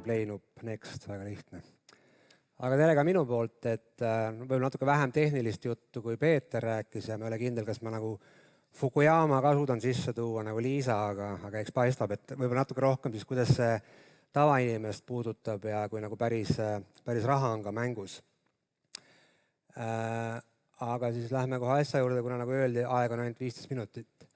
play-nupp, next, väga lihtne. Aga tere ka minu poolt, et võib-olla natuke vähem tehnilist juttu, kui Peeter rääkis ja ma ei ole kindel, kas ma nagu Fukuyama ka suudan sisse tuua nagu Liisa, aga eks paistab, et võib-olla natuke rohkem siis, kuidas see tavainimest puudutab ja kui nagu päris raha on ka mängus. Aga siis lähme kohe asja juurde, kuna nagu öeldi, aeg on ainult 15 minutit.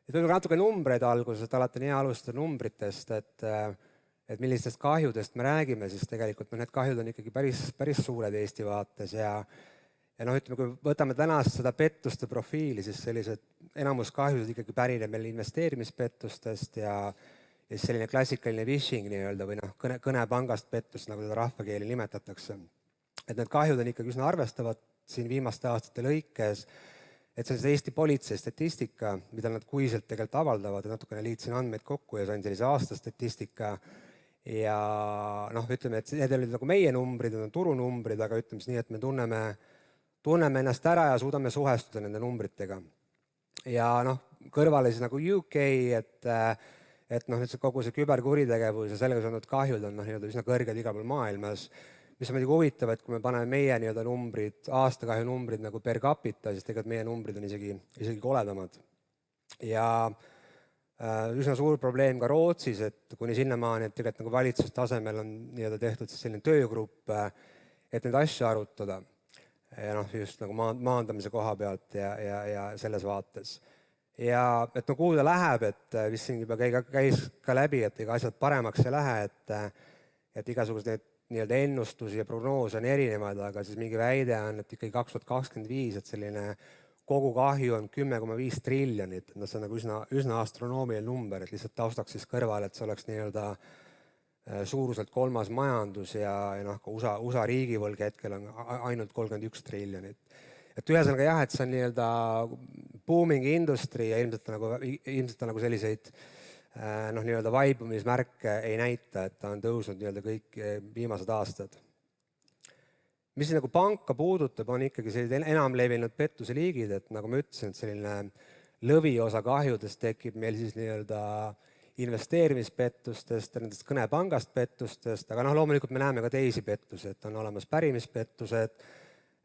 Et võib-olla natuke numbreid alguses, et alati on hea alustada numbritest, et millistest kahjudest me räägime, siis tegelikult need kahjud on ikkagi päris suured Eesti vaates ja ütleme, kui võtame tänast seda pettuste profiili, siis sellised enamus kahjused ikkagi pärineb meil investeerimispettustest ja siis selline klassikaline phishing nii-öelda või kõnepangast pettus, nagu teda rahvakeeli nimetatakse. Et need kahjud on ikkagi üsna arvestavad siin viimaste aastate lõikes, et see on Eesti politsei statistika, mida nad kuiselt tegelikult avaldavad ja natukene liitsin andmeid kokku ja sain sellise aastastatistika. Ja ütleme, et need olid nagu meie numbrid, need on turunumbrid, aga ütleme nii, et me tunneme ennast ära ja suudame suhestuda nende numbritega. Ja kõrvale siis nagu UK, et kogu see küberkuritegevus ja sellega seonduvad kahjud on üsna kõrged igal pool maailmas, mis on muidugi huvitav, et kui me paneme meie numbrid, aastakahju numbrid nagu per capita, siis tegelikult meie numbrid on isegi koledamad. Ja üsna suur probleem ka Rootsis, et kuni sinnamaani, et tegelikult nagu valitsustasemel on tehtud selline töögrupp, et neid asju arutada. Ja just nagu maandamise koha pealt ja selles vaates. Ja et kuhu ta läheb, et vist siin juba käis ka läbi, et ega asjad paremaks ei lähe, et igasugused need ennustusi ja prognoose on erinevad, aga siis mingi väide on, et ikkagi 2025, et selline kogu kahju on 10,5 triljonit, see on nagu üsna astronoomiline number, et lihtsalt taustaks siis kõrval, et see oleks suuruselt 3. majandus ja ka USA riigivõlg hetkel on ainult 31 triljonit. Et ühesõnaga jah, et see on booming industry ja ilmselt nagu selliseid vaibumismärke ei näita, et ta on tõusnud kõik viimased aastad. Mis siis nagu panka puudutab, on ikkagi sellised enamlevinud pettuse liigid, et nagu ma ütlesin, et selline lõviosa kahjudest tekib meil siis investeerimispettustest ja nendest kõnepangast pettustest, aga loomulikult me näeme ka teisi pettusi, et on olemas pärimispettused,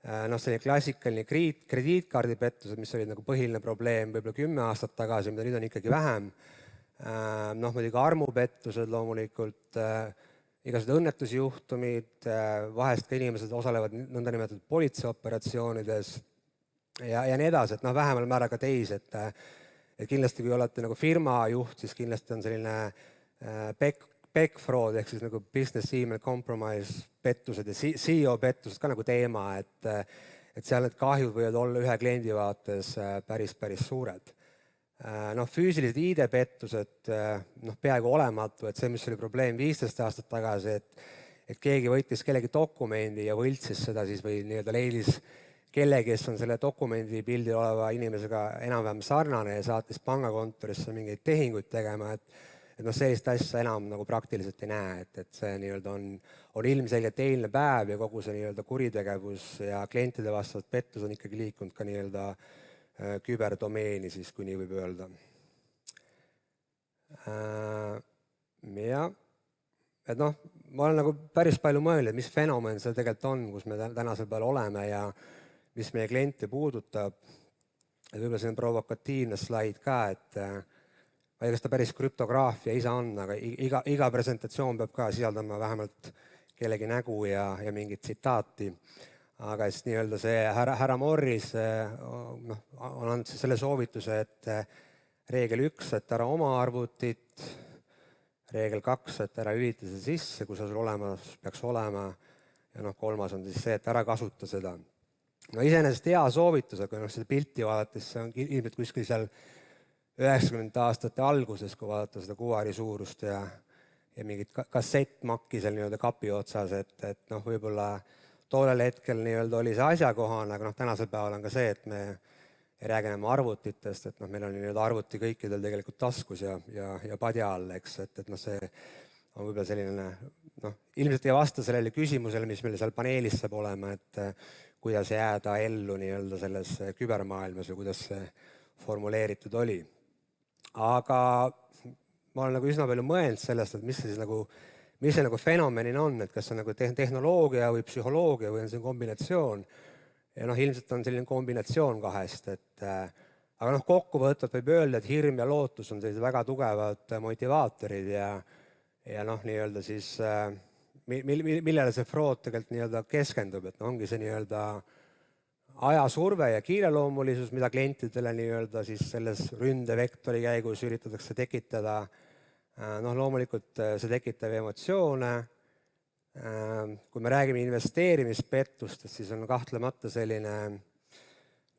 selline klassikaline krediitkaardipettused, mis olid nagu põhiline probleem võib-olla 10 aastat tagasi, mida nüüd on ikkagi vähem. Muidugi armupettused loomulikult, igasugused õnnetusjuhtumid, vahest ka inimesed osalevad nõndanimetatud politseioperatsioonides ja nii edasi, et vähemal määral ka teisi, et kindlasti kui olete nagu firma juht, siis kindlasti on selline back fraud ehk siis nagu business email compromise pettused ja CEO pettused ka nagu teema, et seal need kahjud võivad olla ühe kliendi vaates päris suured. Füüsilised ID-pettused peaaegu olematu, et see, mis oli probleem 15 aastat tagasi, et keegi võttis kellegi dokumendi ja võltsis seda siis või leidis kellegi, kes on selle dokumendi pildil oleva inimesega enam-vähem sarnane ja saatis pangakontorisse mingeid tehinguid tegema, et sellist asja enam nagu praktiliselt ei näe, et see on ilmselgelt eilne päev ja kogu see kuritegevus ja klientide vastased pettus on ikkagi liikunud ka küberdomeeni siis, kui nii võib öelda. Ja, et ma olen nagu päris palju mõelnud, mis fenomen see tegelikult on, kus me tänasel peal oleme ja mis meie kliente puudutab. Võib-olla see on provokatiivne slaid ka, et ma ei tea, kas ta päris krüptograafia ise on, aga iga presentatsioon peab ka sisaldama vähemalt kellegi nägu ja mingit tsitaati. Aga siis nii-öelda see härra Morris on andnud selle soovituse, et reegel 1, et ära oma arvutit, reegel 2, et ära ülita seda sisse, kui sa sul olemas peaks olema ja 3 on siis see, et ära kasuta seda. Iseenesest hea soovitus, aga seda pilti vaadates see on ilmselt kuskil seal 90 aastate alguses, kui vaadata seda kuvari suurust ja mingit kassettmakki seal kapi otsas, et võib-olla toolel hetkel oli see asjakohane, aga tänasel päeval on ka see, et me ei räägi enam arvutitest, et meil on arvuti kõikidel tegelikult taskus ja padja all, eks, et see on võib-olla selline, ilmselt ei vasta sellele küsimusele, mis meil seal paneelis saab olema, et kuidas jääda ellu selles kübermaailmas või kuidas see formuleeritud oli. Aga ma olen üsna palju mõelnud sellest, et mis see nagu fenomenina on, et kas see on nagu tehnoloogia või psühholoogia või on see kombinatsioon. Ja noh, ilmselt on selline kombinatsioon kahest, aga noh, kokkuvõttes võib öelda, et hirm ja lootus on sellised väga tugevad motivaatorid ja noh, nii-öelda siis millele see Freud tegelikult nii-öelda keskendub, et ongi see nii-öelda ajasurve ja kiireloomulisus, mida klientidele nii-öelda siis selles ründevektori käigus üritatakse tekitada. Noh, loomulikult see tekitab emotsioone. Kui me räägime investeerimispettustest, siis on kahtlemata selline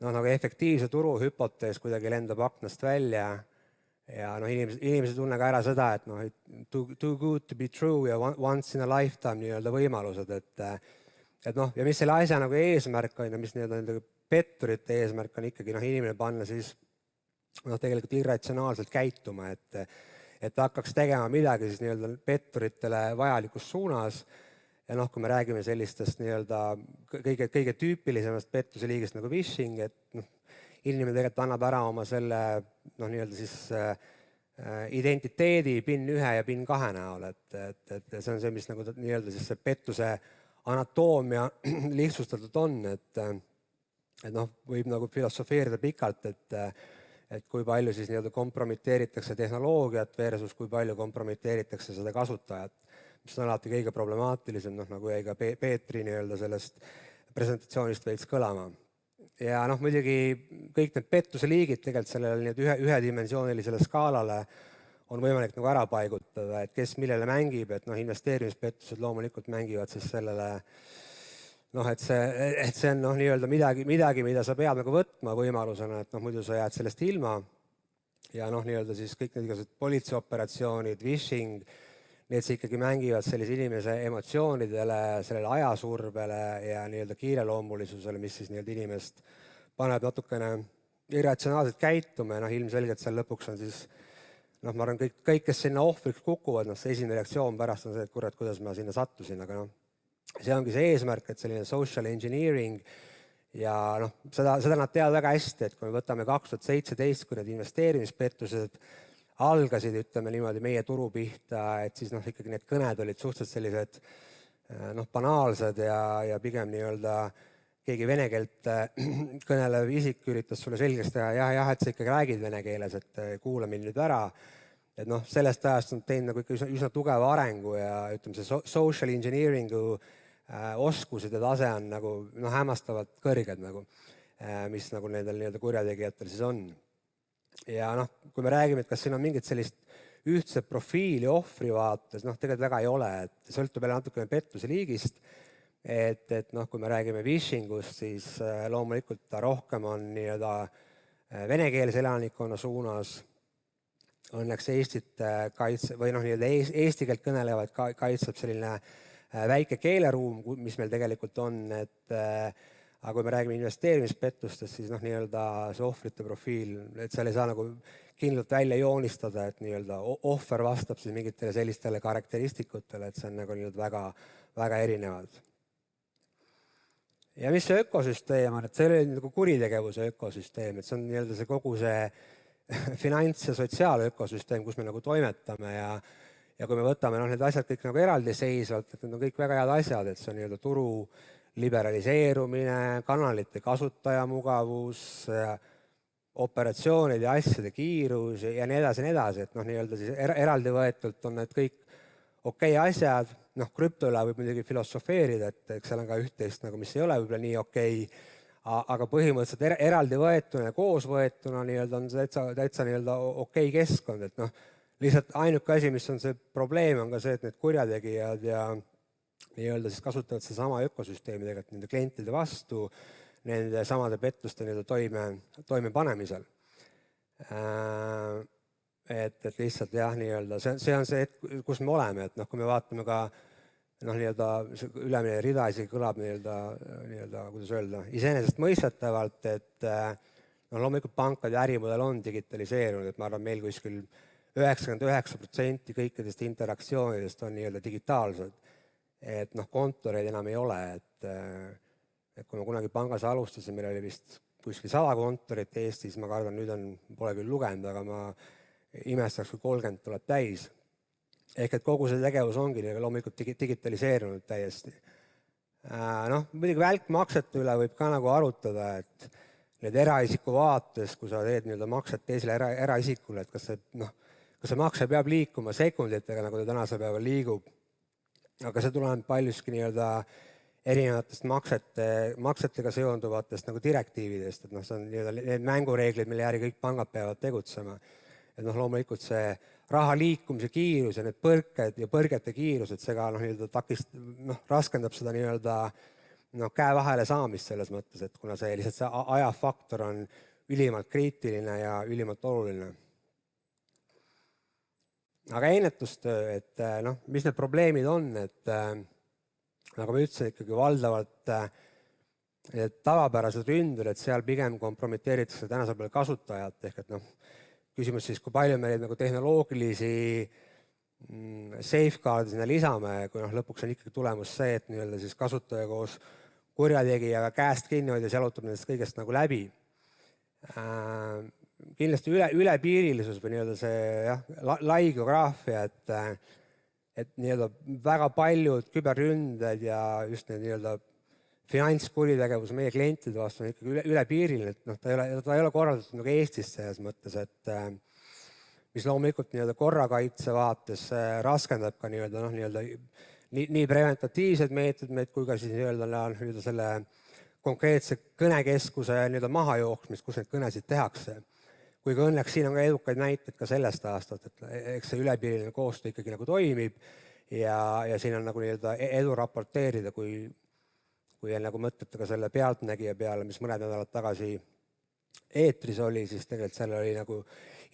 nagu efektiivse turu hüpotees kuidagi lendab aknast välja ja noh, inimesed tunne ka ära seda, et noh, too good to be true ja once in a lifetime nii-öelda võimalused, et noh, ja mis selle asja nagu eesmärk on ja mis nii-öelda petturite eesmärk on ikkagi noh, inimene panna siis noh, tegelikult irratsionaalselt käituma, et hakkaks tegema midagi siis nii-öelda petturitele vajalikus suunas. Ja noh, kui me räägime sellistest nii-öelda kõige tüüpilisemast pettuse liigist nagu phishing, et noh, inimene tegelikult annab ära oma selle noh, nii-öelda siis identiteedi PIN 1 ja PIN 2 näol, et see on see, mis nagu nii-öelda siis see pettuse anatoomia lihtsustatud on, et noh, võib nagu filosofeerida pikalt, et kui palju siis nii-öelda kompromiteeritakse tehnoloogiat versus kui palju kompromiteeritakse seda kasutajat, mis on alati kõige problemaatilisem, noh nagu jäi ka Peetri nii-öelda sellest presentatsioonist veits kõlama. Ja noh, muidugi kõik need pettuse liigid tegelikult sellele ühedimensioonilisele skaalale on võimalik nagu ära paigutada, et kes millele mängib, et noh, investeerimispettused loomulikult mängivad siis sellele, noh, et see on noh, nii-öelda midagi, mida sa pead nagu võtma võimalusena, et noh, muidu sa jääd sellest ilma. Ja noh, nii-öelda siis kõik need igasugused politseioperatsioonid, phishing, need see ikkagi mängivad sellise inimese emotsioonidele, sellele ajasurvele ja nii-öelda kiireloomulisusele, mis siis nii-öelda inimest paneb natukene irratsionaalselt käituma ja noh, ilmselgelt seal lõpuks on siis noh, ma arvan, kõik, kes sinna ohvriks kukuvad, noh, see esimene reaktsioon pärast on see, et kurat, kuidas ma sinna sattusin, aga noh, see ongi see eesmärk, et selline social engineering ja noh, seda nad teavad väga hästi, et kui me võtame 2017, kui need investeerimispettused algasid, ütleme niimoodi, meie turu pihta, et siis noh, ikkagi need kõned olid suhteliselt sellised noh, banaalsed ja pigem nii-öelda keegi vene keelt kõnelev isik üritas sulle selgeks teha, jah, et sa ikkagi räägid vene keeles, et kuula mind nüüd ära. Et noh, sellest ajast on teinud nagu ikka üsna tugeva arengu ja ütleme, see social engineeringu oskused ja tase on nagu noh, hämmastavalt kõrged nagu, mis nagu nendel nii-öelda kurjategijatel siis on. Ja noh, kui me räägime, et kas siin on mingit sellist ühtset profiili ohvri vaates, noh, tegelikult väga ei ole, et sõltub jälle natukene pettuse liigist, et noh, kui me räägime phishingust, siis loomulikult ta rohkem on nii-öelda venekeelse elanikkonna suunas, õnneks Eestit kaitse või noh, nii-öelda eesti keelt kõnelevad kaitseb selline väike keeleruum, mis meil tegelikult on, aga kui me räägime investeerimispettustest, siis noh, nii-öelda see ohvrite profiil, et seal ei saa nagu kindlalt välja joonistada, et nii-öelda ohver vastab siis mingitele sellistele karakteristikutele, et see on nagu nii-öelda väga, väga erinevad. Ja mis see ökosüsteem on, et see oli nagu kuritegevuse ökosüsteem, et see on nii-öelda see kogu see finants- ja sotsiaalökosüsteem, kus me nagu toimetame ja kui me võtame noh, need asjad kõik nagu eraldiseisvalt, et need on kõik väga head asjad, et see on nii-öelda turu liberaliseerumine, kanalite kasutajamugavus, operatsioonide ja asjade kiirus ja nii edasi, et noh, nii-öelda siis eraldi võetult on need kõik okei asjad, noh, krüpto üle võib muidugi filosofeerida, et seal on ka üht-teist nagu, mis ei ole võib-olla nii okei, aga põhimõtteliselt eraldi võetuna ja koos võetuna nii-öelda on see täitsa nii-öelda okei keskkond, et noh, lihtsalt ainuke asi, mis on see probleem, on ka see, et need kurjategijad ja nii-öelda siis kasutavad sedasama ökosüsteemi tegelikult nende klientide vastu, nende samade pettuste toime panemisel. Et lihtsalt jah, nii-öelda see on see, kus me oleme, et noh, kui me vaatame ka noh, nii-öelda ülemine rida isegi kõlab nii-öelda, kuidas öelda, iseenesest mõistetavalt, et noh, loomulikult pankade ärimudel on digitaliseerunud, et ma arvan, meil kuskil 99% kõikidest interaktsioonidest on nii-öelda digitaalsed. Et noh, kontoreid enam ei ole, et kui ma kunagi pangas alustasin, meil oli vist kuskil 100 kontorit Eestis, ma kardan, nüüd pole küll lugenud, aga ma imestaks, kui 30 tuleb täis. Ehk et kogu see tegevus ongi loomulikult digitaliseerunud täiesti. Muidugi välkmaksete üle võib ka nagu arutada, et need eraisiku vaates, kui sa teed makset teisele eraisikule, et kas see makse peab liikuma sekunditega, nagu ta tänasel päeval liigub. Aga see tuleneb paljuski erinevatest maksetega seonduvatest nagu direktiividest, et see on need mängureeglid, mille järgi kõik pangad peavad tegutsema. Et loomulikult see raha liikumise kiirus ja need põrked ja põrgete kiirus, et see ka raskendab seda käe vahele saamist selles mõttes, et kuna see lihtsalt see ajafaktor on ülimalt kriitiline ja ülimalt oluline. Aga ennetustöö, et mis need probleemid on, et nagu ma ütlesin, ikkagi valdavalt need tavapärased ründed, et seal pigem kompromiteeritakse tänasel peal kasutajat, ehk et küsimus siis, kui palju me neid tehnoloogilisi safeguard'e sinna lisame, kui lõpuks on ikkagi tulemus see, et siis kasutaja koos kurjategijaga käest kinni hoides jalutab nendest kõigest läbi. Kindlasti ülepiirilisus või see lai geograafia, et väga paljud küberründed ja just need finantskuritegevus meie klientide vastu on ikkagi ülepiiriline, et ta ei ole korraldatud Eestis selles mõttes, et mis loomulikult korrakaitse vaates raskendab ka nii preventatiivsed meetmeid kui ka siis selle konkreetse kõnekeskuse mahajooksmist, kus neid kõnesid tehakse. Kuigi õnneks siin on ka edukaid näiteid ka sellest aastat, et eks see ülepiiriline koostöö ikkagi toimib ja siin on edu raporteerida, kui mõtlete ka selle Pealtnägija peale, mis mõned nädalad tagasi eetris oli, siis tegelikult seal oli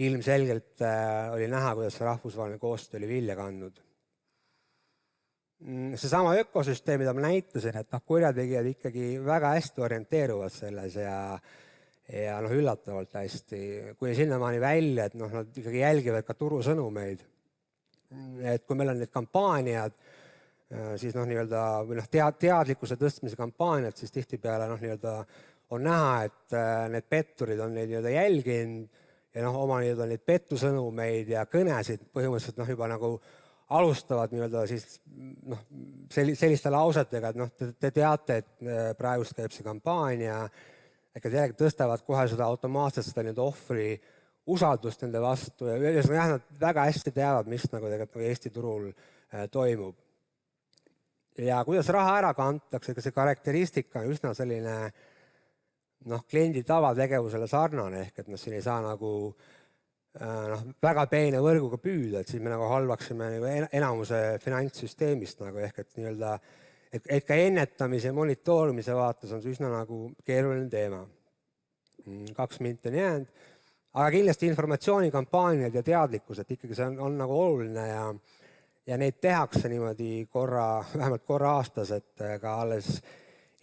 ilmselgelt oli näha, kuidas see rahvusvaheline koostöö oli vilja kandnud. Seesama ökosüsteem, mida ma näitasin, et kurjategijad ikkagi väga hästi orienteeruvad selles ja üllatavalt hästi, kuni sinnamaani välja, et nad ikkagi jälgivad ka turusõnumeid. Et kui meil on need kampaaniad, siis teadlikkuse tõstmise kampaaniad, siis tihtipeale on näha, et need petturid on neid jälginud ja oma neid pettusõnumeid ja kõnesid põhimõtteliselt juba alustavad selliste lausetega, et te teate, et praegust käib see kampaania, ega tõstavad kohe seda automaatselt seda ohvri usaldust nende vastu ja nad väga hästi teavad, mis Eesti turul toimub. Ja kuidas raha ära kantakse, see karakteristika on üsna selline kliendi tavategevusele sarnane, ehk et siin ei saa väga peene võrguga püüda, et siis me halvaksime enamuse finantssüsteemist, ehk et ka ennetamise ja monitoorimise vaates on see üsna keeruline teema. 2 minti on jäänud, aga kindlasti informatsioonikampaaniad ja teadlikkus, et ikkagi see on oluline ja neid tehakse niimoodi vähemalt korra aastas, et ka alles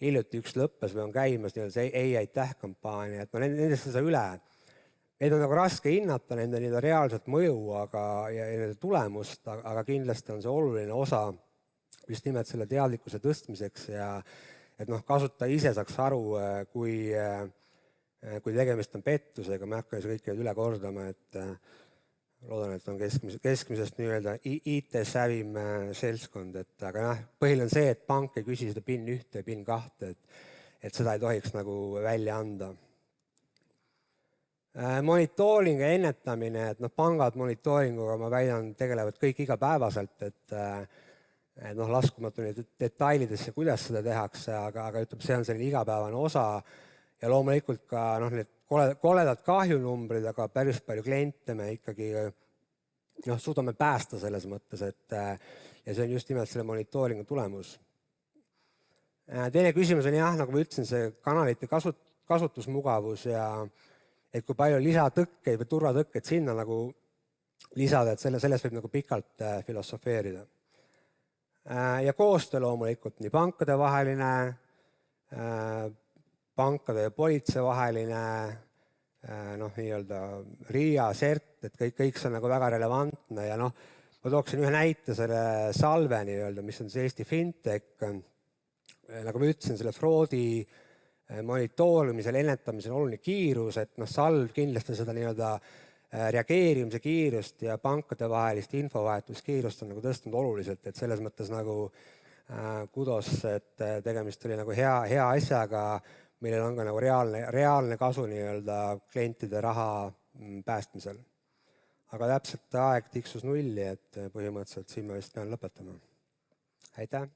hiljuti üks lõppes või on käimas see ei aitäh kampaania, et nendest ei saa üle. Neid on raske hinnata, nende reaalset mõju ja nende tulemust, aga kindlasti on see oluline osa just nimelt selle teadlikkuse tõstmiseks ja et kasutaja ise saaks aru, kui tegemist on pettusega, ma ei hakka kõike üle kordama, et loodan, et on keskmisest IT-sävim seltskond, aga põhiline on see, et pank ei küsi seda PIN 1 ja PIN 2, et seda ei tohiks välja anda. Monitooring ja ennetamine, et pangad monitooringuga, ma väidan, tegelevad kõik igapäevaselt, et laskumatu detailidesse, kuidas seda tehakse, aga see on selline igapäevane osa ja loomulikult ka need koledad kahjunumbrid, aga päris palju kliente me ikkagi suudame päästa selles mõttes, ja see on just nimelt selle monitooringu tulemus. Teine küsimus on nagu ma ütlesin, see kanalite kasutusmugavus ja et kui palju lisatõkkeid või turvatõkkeid sinna lisada, et selles võib pikalt filosofeerida. Ja koostöö loomulikult nii pankade vaheline, pankade ja politsei vaheline, RIA, CERT, et kõik see on väga relevantne ja ma tooksin ühe näite selle Salve, mis on see Eesti Fintech. Nagu ma ütlesin, selle fraudi monitoorimisel, ennetamisel on oluline kiirus, et Salv kindlasti seda reageerimise kiirust ja pankade vahelist infovahetuskiirust on nagu tõstnud oluliselt, et selles mõttes nagu kudos, et tegemist oli nagu hea asjaga, millel on ka nagu reaalne kasu nii-öelda klientide raha päästmisel. Aga täpselt aeg tiksus nulli, et põhimõtteliselt siin ma vist pean lõpetama. Aitäh!